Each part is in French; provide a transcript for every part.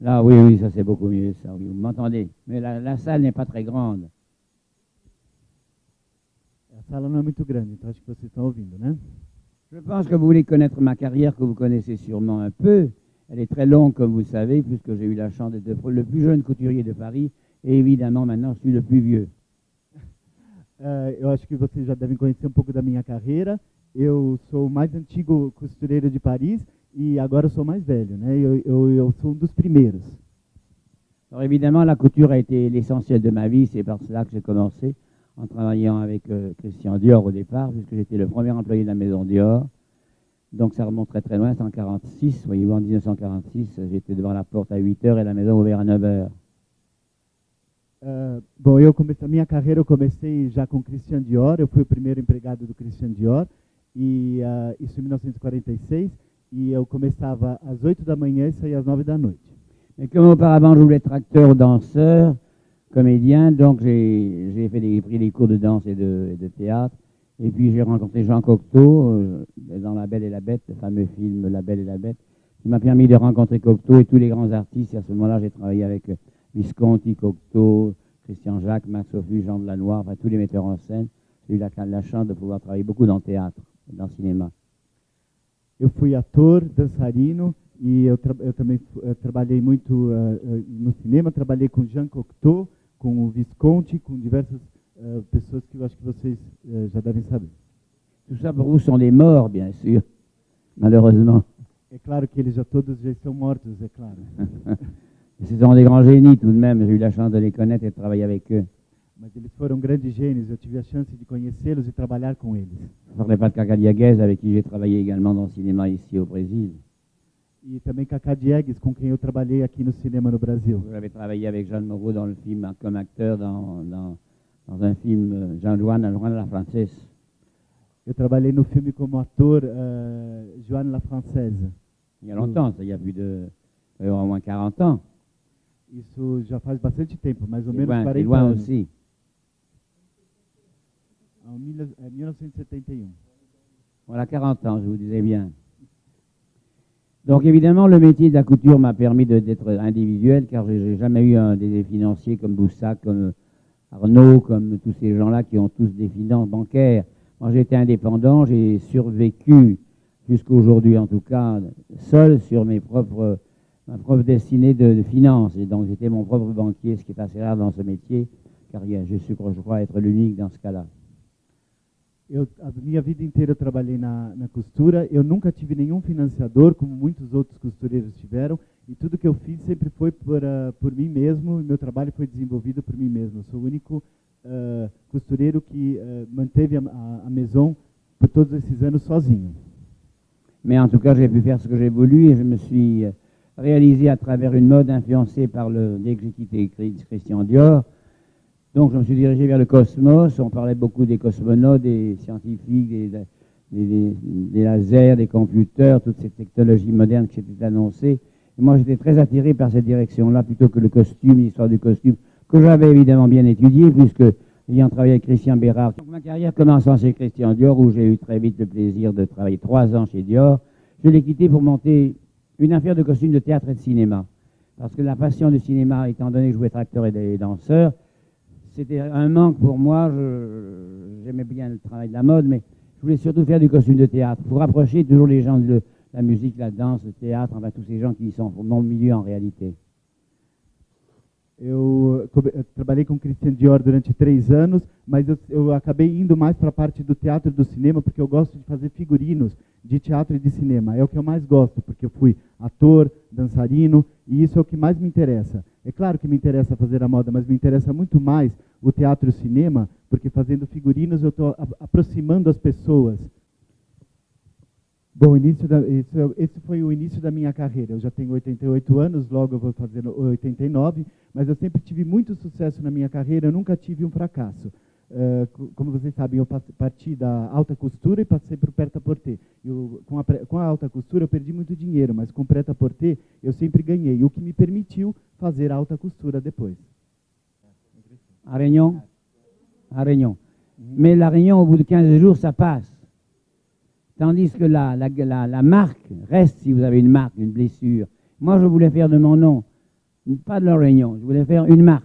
Là, oui, oui, ça c'est beaucoup mieux, ça, oui, vous m'entendez. Mais la salle n'est pas très grande. A sala não é muito grande, então acho que vocês estão ouvindo, né? Je pense que vous voulez connaître ma carrière, que vous connaissez sûrement un peu. Elle est très longue, comme vous savez, puisque j'ai eu la chance d'être le plus jeune couturier de Paris. Et évidemment, maintenant, je suis le plus vieux. Eu acho que vocês já devem conhecer um pouco da minha carreira. Eu sou o mais antigo costureiro de Paris e agora eu sou mais velho, né? Eu sou um dos primeiros. Alors évidemment, la couture a été l'essentiel de ma vie. C'est par cela que j'ai commencé en travaillant avec Christian Dior au départ, puisque j'étais le premier employé de la maison Dior. Donc ça remonte très très loin, c'est en 1946. Voyez-vous, en 1946, j'étais devant la porte à 8 heures et la maison ouverte à 9 heures. Bom, a minha carreira eu comecei já com Christian Dior. Eu fui o primeiro empregado do Christian Dior, e isso em 1946. E eu começava às 8 da manhã e saía às 9 da noite. Mais comme auparavant, je voulais être acteur, danseur, comédien, donc j'ai pris des cours de danse et de théâtre. Et puis j'ai rencontré Jean Cocteau dans La Belle et la Bête, le fameux film La Belle et la Bête, qui m'a permis de rencontrer Cocteau et tous les grands artistes. Et à ce moment-là, j'ai travaillé avec Visconti, Cocteau, Christian Jacques, Max Ophuls, Jean Delannoy, enfin tous les metteurs en scène. J'ai eu la chance de pouvoir travailler beaucoup dans le théâtre, dans le cinéma. Eu fui ator, dançarino, e eu também trabalhei muito no cinema. Trabalhei com Jean Cocteau, com o Visconti, com diversas pessoas que eu acho que vocês já devem saber. Tout ça pour vous sont des morts, bien sûr, malheureusement. É claro que eles todos já estão mortos, é claro. Ce sont des grands génies tout de même. J'ai eu la chance de les connaître et de travailler avec eux. Mas eles foram grandes gênios, eu tive a chance de conhecê-los e trabalhar com eles. Je ne parlerai pas de Cacá Dieguez, avec qui j'ai travaillé également dans le cinéma ici au Brésil. E também Cacá Diegues, com quem eu trabalhei aqui no cinema no Brasil. J'avais travaillé avec Jeanne Moreau dans le film, comme acteur dans un film Jean-Joanne la Française. Eu trabalhei no filme como ator Joanne la Française. Il y a longtemps, ça, il y a plus de au moins 40 ans. Isso já faz bastante tempo, mais ou C'est menos loin, 40 loin anos. aussi. En 1971. Voilà, 40 ans, je vous disais bien. Donc évidemment, le métier de la couture m'a permis d'être individuel, car je n'ai jamais eu des financiers comme Boussac, comme Arnaud, comme tous ces gens-là qui ont tous des finances bancaires. Moi, j'étais indépendant, j'ai survécu jusqu'à aujourd'hui, en tout cas, seul sur ma propre destinée de finances. Et donc, j'étais mon propre banquier, ce qui est assez rare dans ce métier, car je crois être l'unique dans ce cas-là. A minha vida inteira eu trabalhei na costura. Eu nunca tive nenhum financiador, como muitos outros costureiros tiveram. E tudo que eu fiz sempre foi por mim mesmo. E meu trabalho foi desenvolvido por mim mesmo. Eu sou o único costureiro que manteve a Maison por todos esses anos sozinho. Mais en tout cas, j'ai pu faire ce que j'ai voulu et je me suis réalisé à travers une mode influencée par dès que j'ai quitté Christian Dior. Donc je me suis dirigé vers le cosmos. On parlait beaucoup des cosmonautes, des scientifiques, des lasers, des computers, toutes ces technologies modernes qui s'étaient annoncées. Et moi, j'étais très attiré par cette direction-là, plutôt que le costume, l'histoire du costume, que j'avais évidemment bien étudié, puisque ayant travaillé avec Christian Bérard. Donc ma carrière commençant chez Christian Dior, où j'ai eu très vite le plaisir de travailler 3 ans chez Dior. Je l'ai quitté pour monter une affaire de costumes de théâtre et de cinéma. Parce que la passion du cinéma, étant donné que je voulais être acteur et danseur, c'était un manque pour moi. J'aimais bien le travail de la mode, mais je voulais surtout faire du costume de théâtre pour rapprocher toujours les gens de la musique, la danse, le théâtre, enfin tous ces gens qui sont dans mon milieu en réalité. Eu trabalhei com Christian Dior durante 3 anos, mas eu acabei indo mais para a parte do teatro e do cinema, porque eu gosto de fazer figurinos de teatro e de cinema. É o que eu mais gosto, porque eu fui ator, dançarino, e isso é o que mais me interessa. É claro que me interessa fazer a moda, mas me interessa muito mais o teatro e o cinema, porque fazendo figurinos eu estou aproximando as pessoas. Bom, esse foi o início da minha carreira. Eu já tenho 88 anos, logo eu vou fazer 89, mas eu sempre tive muito sucesso na minha carreira, eu nunca tive um fracasso. Como vocês sabem, eu parti da alta costura e passei para o prêt-à-porter. Com a alta costura eu perdi muito dinheiro, mas com o prêt-à-porter eu sempre ganhei, o que me permitiu fazer a alta costura depois. À Réunion. Mais la Réunion, au bout de 15 jours, ça passe. Tandis que la marque reste si vous avez une marque, une blessure. Moi, je voulais faire de mon nom pas de la Réunion, je voulais faire une marque,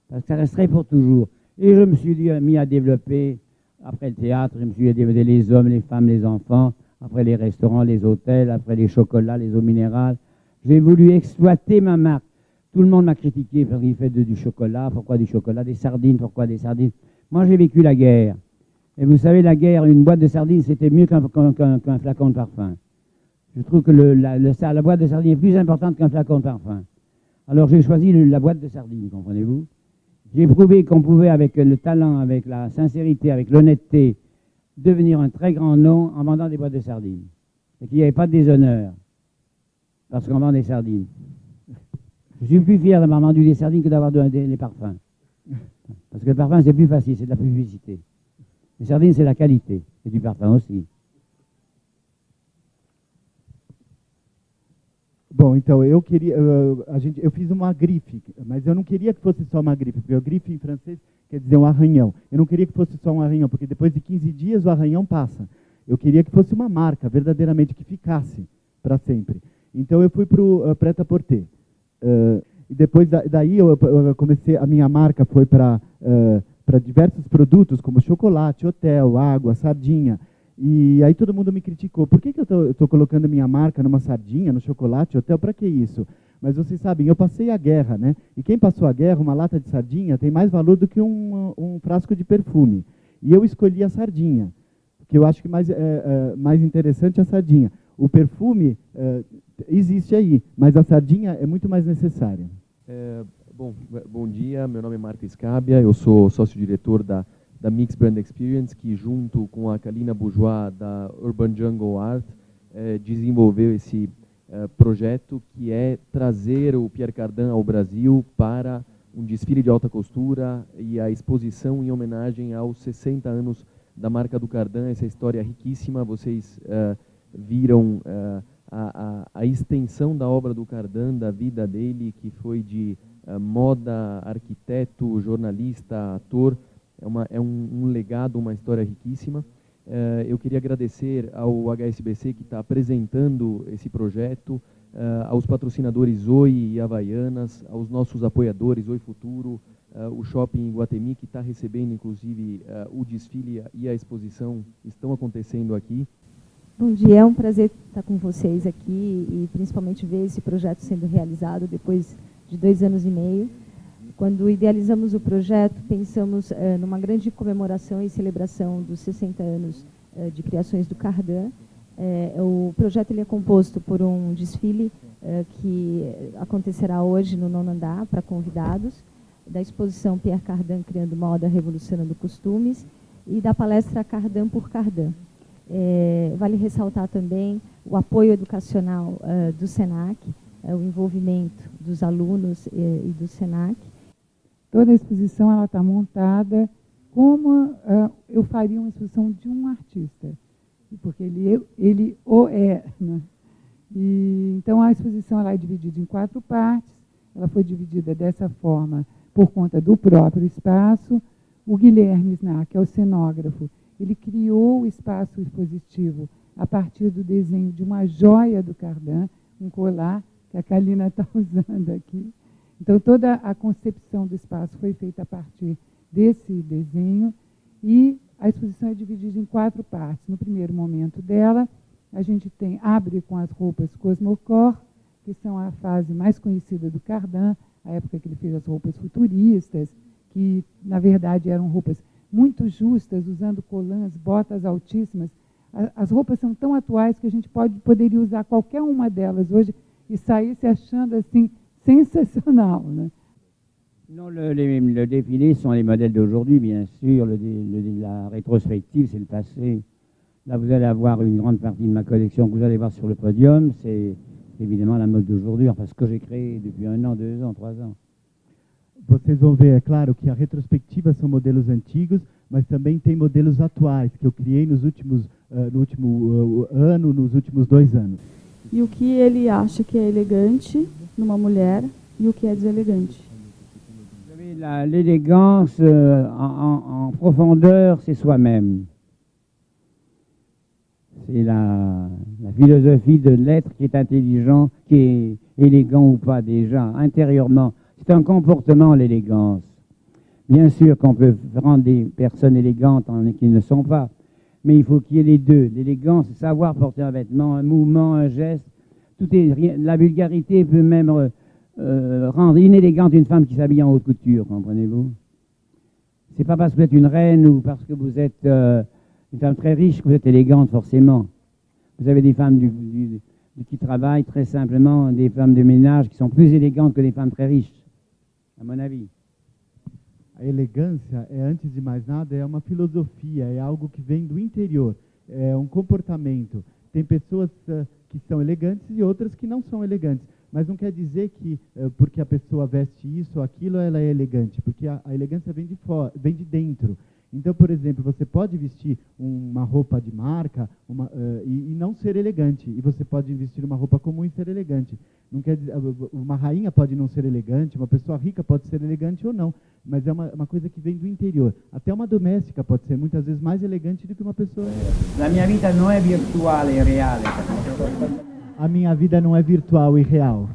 parce que ça resterait pour toujours. Et je me suis mis à développer, après le théâtre, je me suis mis à développer les hommes, les femmes, les enfants, après les restaurants, les hôtels, après les chocolats, les eaux minérales. J'ai voulu exploiter ma marque. Tout le monde m'a critiqué parce qu'il fait du chocolat. Pourquoi du chocolat? Des sardines, pourquoi des sardines? Moi, j'ai vécu la guerre. Et vous savez, la guerre, une boîte de sardines, c'était mieux qu'un flacon de parfum. Je trouve que la boîte de sardines est plus importante qu'un flacon de parfum. Alors, j'ai choisi la boîte de sardines, comprenez-vous? J'ai prouvé qu'on pouvait, avec le talent, avec la sincérité, avec l'honnêteté, devenir un très grand nom en vendant des boîtes de sardines. Et qu'il n'y avait pas de déshonneur, parce qu'on vend des sardines. Je suis plus fier d'avoir vendu des sardines que d'avoir des parfums. Parce que le parfum, c'est plus facile, c'est de la publicité. Les sardines, c'est la qualité, et du parfum aussi. Bom, então eu queria, eu fiz uma grife, mas eu não queria que fosse só uma grife, porque o grife em francês quer dizer um arranhão. Eu não queria que fosse só um arranhão, porque depois de 15 dias o arranhão passa. Eu queria que fosse uma marca, verdadeiramente, que ficasse para sempre. Então eu fui para o Pret-à-Porter. E depois daí eu comecei, a minha marca foi para diversos produtos, como chocolate, hotel, água, sardinha. E aí todo mundo me criticou. Por que eu estou colocando minha marca numa sardinha, no chocolate, hotel? Para que isso? Mas vocês sabem, eu passei a guerra, né? E quem passou a guerra, uma lata de sardinha tem mais valor do que um frasco de perfume. E eu escolhi a sardinha, porque eu acho que mais interessante é a sardinha. O perfume existe aí, mas a sardinha é muito mais necessária. Bom dia, meu nome é Marco Scabia, eu sou sócio-diretor da Mix Brand Experience, que junto com a Kalina Bourgeois da Urban Jungle Art desenvolveu esse projeto que é trazer o Pierre Cardin ao Brasil para um desfile de alta costura e a exposição em homenagem aos 60 anos da marca do Cardin. Essa história riquíssima, vocês viram a extensão da obra do Cardin, da vida dele, que foi de moda, arquiteto, jornalista, ator. É um legado, uma história riquíssima. Eu queria agradecer ao HSBC que está apresentando esse projeto, aos patrocinadores Oi e Havaianas, aos nossos apoiadores Oi Futuro, o Shopping Iguatemi, que está recebendo, inclusive, o desfile e a exposição estão acontecendo aqui. Bom dia, é um prazer estar com vocês aqui e principalmente ver esse projeto sendo realizado depois de 2 anos e meio. Quando idealizamos o projeto, pensamos numa grande comemoração e celebração dos 60 anos de criações do Cardin. O projeto ele é composto por um desfile que acontecerá hoje no 9º andar para convidados, da exposição Pierre Cardin Criando Moda, Revolucionando Costumes e da palestra Cardin por Cardin. Vale ressaltar também o apoio educacional do SENAC, o envolvimento dos alunos e do SENAC. Toda a exposição está montada como eu faria uma exposição de um artista, porque ele o é. Né? Então a exposição ela é dividida em 4 partes, ela foi dividida dessa forma por conta do próprio espaço. O Guilherme Snack, que é o cenógrafo, ele criou o espaço expositivo a partir do desenho de uma joia do Cardin, um colar que a Kalina está usando aqui. Então, toda a concepção do espaço foi feita a partir desse desenho e a exposição é dividida em 4 partes. No primeiro momento dela, a gente abre com as roupas Cosmocore, que são a fase mais conhecida do Cardin, a época que ele fez as roupas futuristas, que, na verdade, eram roupas muito justas, usando colãs, botas altíssimas. As roupas são tão atuais que a gente poderia usar qualquer uma delas hoje e sair se achando assim sensacional. Né? Non, le défilé sont les modèles d'aujourd'hui, bien sûr. La rétrospective, c'est le passé. Là, vous allez avoir une grande partie de ma collection que vous allez voir sur le podium. C'est évidemment la mode d'aujourd'hui, enfin ce que j'ai créé depuis 1 an, 2 ans, 3 ans. Vocês vão ver, é claro, que a retrospectiva são modelos antigos, mas também tem modelos atuais, que eu criei no último ano, nos últimos 2 anos. E o que ele acha que é elegante numa mulher e o que é deselegante. L'élégance en profondeur, c'est soi-même. C'est la La philosophie de l'être qui est intelligent, qui est élégant ou pas déjà, intérieurement. C'est un comportement, l'élégance. Bien sûr qu'on peut rendre des personnes élégantes qui ne le sont pas, mais il faut qu'il y ait les deux. L'élégance, c'est savoir porter un vêtement, un mouvement, un geste. La vulgarité peut même rendre inélégante une femme qui s'habille en haute couture, comprenez-vous? C'est pas parce que vous êtes une reine ou parce que vous êtes une femme très riche que vous êtes élégante, forcément. Vous avez des femmes qui travaillent très simplement, des femmes de ménage qui sont plus élégantes que des femmes très riches, à mon avis. A elegância antes de mais nada, é uma filosofia, é algo que vem do interior, é um comportamento. Tem pessoas que são elegantes e outras que não são elegantes, mas não quer dizer que porque a pessoa veste isso ou aquilo, ela é elegante, porque a elegância vem de fora, vem de dentro. Então, por exemplo, você pode vestir uma roupa de marca e não ser elegante, e você pode vestir uma roupa comum e ser elegante. Não quer dizer, uma rainha pode não ser elegante, uma pessoa rica pode ser elegante ou não, mas é uma coisa que vem do interior. Até uma doméstica pode ser muitas vezes mais elegante do que uma pessoa. La mia vita non è virtuale, è reale. A minha vida não é virtual e real.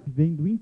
Vem do interior.